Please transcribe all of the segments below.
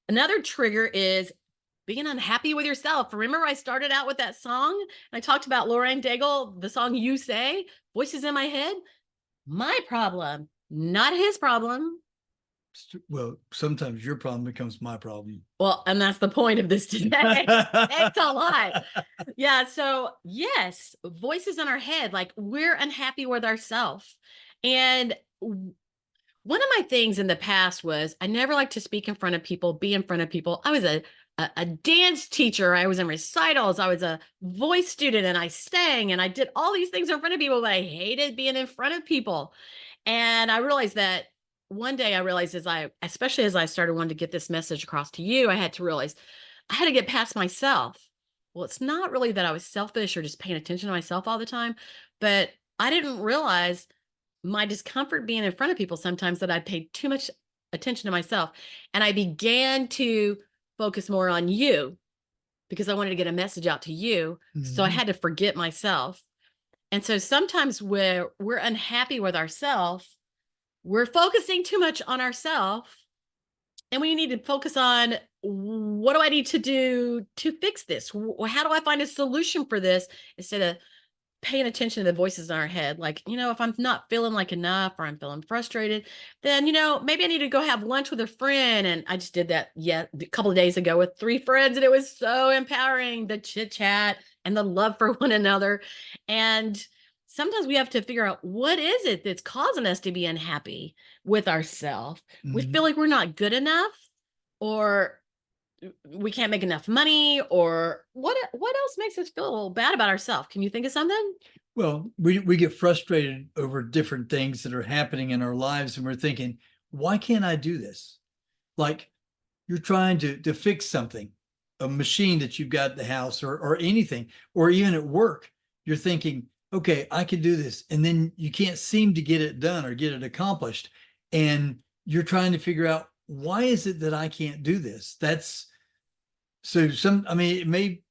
Another trigger is being unhappy with yourself. Remember, I started out with that song and I talked about Lorraine Daigle, the song You Say, Voices in My Head. My problem, not his problem. Well, sometimes your problem becomes my problem. Well, and that's the point of this today. Thanks a lot. Yeah. So, yes, voices in our head, like we're unhappy with ourselves. And one of my things in the past was I never liked to speak in front of people, be in front of people. I was a dance teacher. I was in recitals. I was a voice student and I sang and I did all these things in front of people, but I hated being in front of people. And I realized that one day I realized especially as I started wanting to get this message across to you, I had to realize I had to get past myself. Well, it's not really that I was selfish or just paying attention to myself all the time, but I didn't realize my discomfort being in front of people sometimes that I paid too much attention to myself. And I began to focus more on you because I wanted to get a message out to you. So I had to forget myself. And so sometimes we're unhappy with ourselves, we're focusing too much on ourselves, and we need to focus on what do I need to do to fix this? How do I find a solution for this instead of paying attention to the voices in our head? Like, if I'm not feeling like enough or I'm feeling frustrated, then, maybe I need to go have lunch with a friend. And I just did that a couple of days ago with 3 friends. And it was so empowering, the chit chat and the love for one another. And sometimes we have to figure out what is it that's causing us to be unhappy with ourselves. We feel like we're not good enough, or we can't make enough money, or what else makes us feel a little bad about ourselves? Can you think of something? Well, we get frustrated over different things that are happening in our lives, and we're thinking, why can't I do this? Like you're trying to fix something, a machine that you've got at the house or anything, or even at work. You're thinking, okay, I can do this. And then you can't seem to get it done or get it accomplished. And you're trying to figure out, why is it that I can't do this? I mean, it may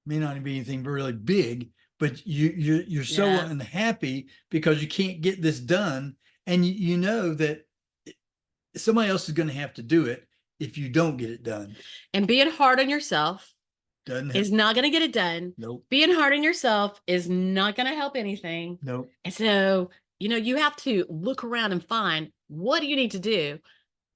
not be anything really big, but you're so unhappy because you can't get this done. And you know that somebody else is going to have to do it if you don't get it done. And being hard on yourself is not going to get it done. Nope. Being hard on yourself is not going to help anything. Nope. And so, you have to look around and find, what do you need to do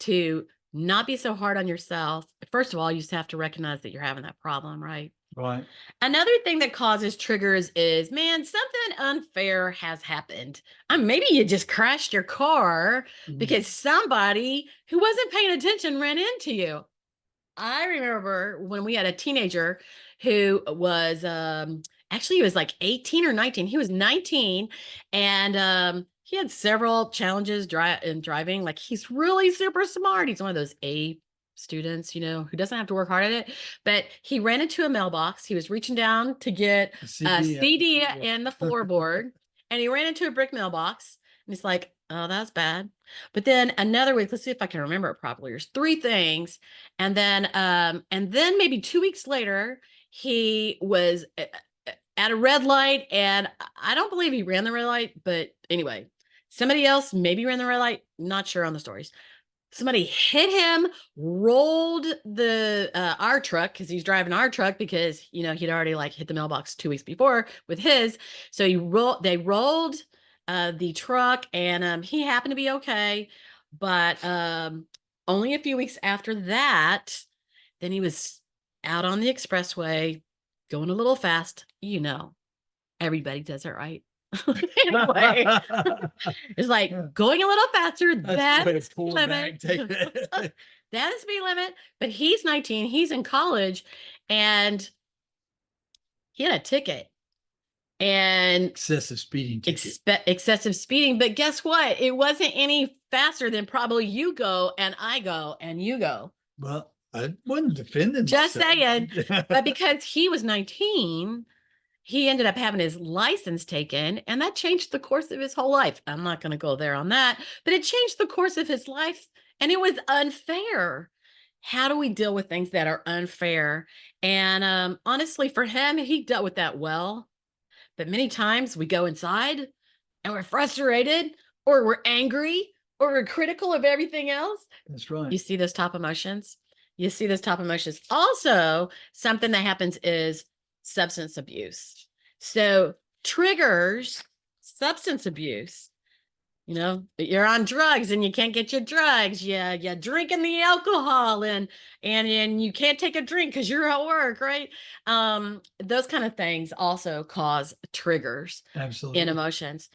to not be so hard on yourself? First of all, you just have to recognize that you're having that problem, right? Right. Another thing that causes triggers is, man, something unfair has happened. Maybe you just crashed your car because somebody who wasn't paying attention ran into you. I remember when we had a teenager who was actually he was like 18 or 19. He was 19, and he had several challenges in driving. Like, he's really super smart. He's one of those A students, who doesn't have to work hard at it. But he ran into a mailbox. He was reaching down to get a CD in the floorboard, and he ran into a brick mailbox. And he's like, oh, that's bad. But then another week, let's see if I can remember it properly. There's 3 things. And then maybe 2 weeks later, he was at a red light, and I don't believe he ran the red light, but anyway, somebody else maybe ran the red light. Not sure on the stories. Somebody hit him, rolled the our truck, because he's driving our truck, because he'd already hit the mailbox 2 weeks before with his. So they rolled the truck, and he happened to be okay. But only a few weeks after that, then he was out on the expressway going a little fast. Everybody does it, right? Anyway, it's like going a little faster. That's speed limit. That is speed limit. But he's 19. He's in college, and he had a ticket. And excessive speeding ticket. Excessive speeding. But guess what? It wasn't any faster than probably you go and I go and you go. Well, I wasn't defending just myself. Saying. But because he was 19, he ended up having his license taken, and that changed the course of his whole life. I'm not going to go there on that, but it changed the course of his life, and it was unfair. How do we deal with things that are unfair? And honestly, for him, he dealt with that well. But many times we go inside and we're frustrated, or we're angry, or we're mad, or we're mad, or we're angry, and we can't or we're critical of everything else. That's right. You see those top emotions? You see those top emotions. Also, something that happens is substance abuse. So triggers substance abuse. You know, you're on drugs and you can't get your drugs. You're drinking the alcohol and you can't take a drink because you're at work, right? Those kind of things also cause triggers in Absolutely. emotions.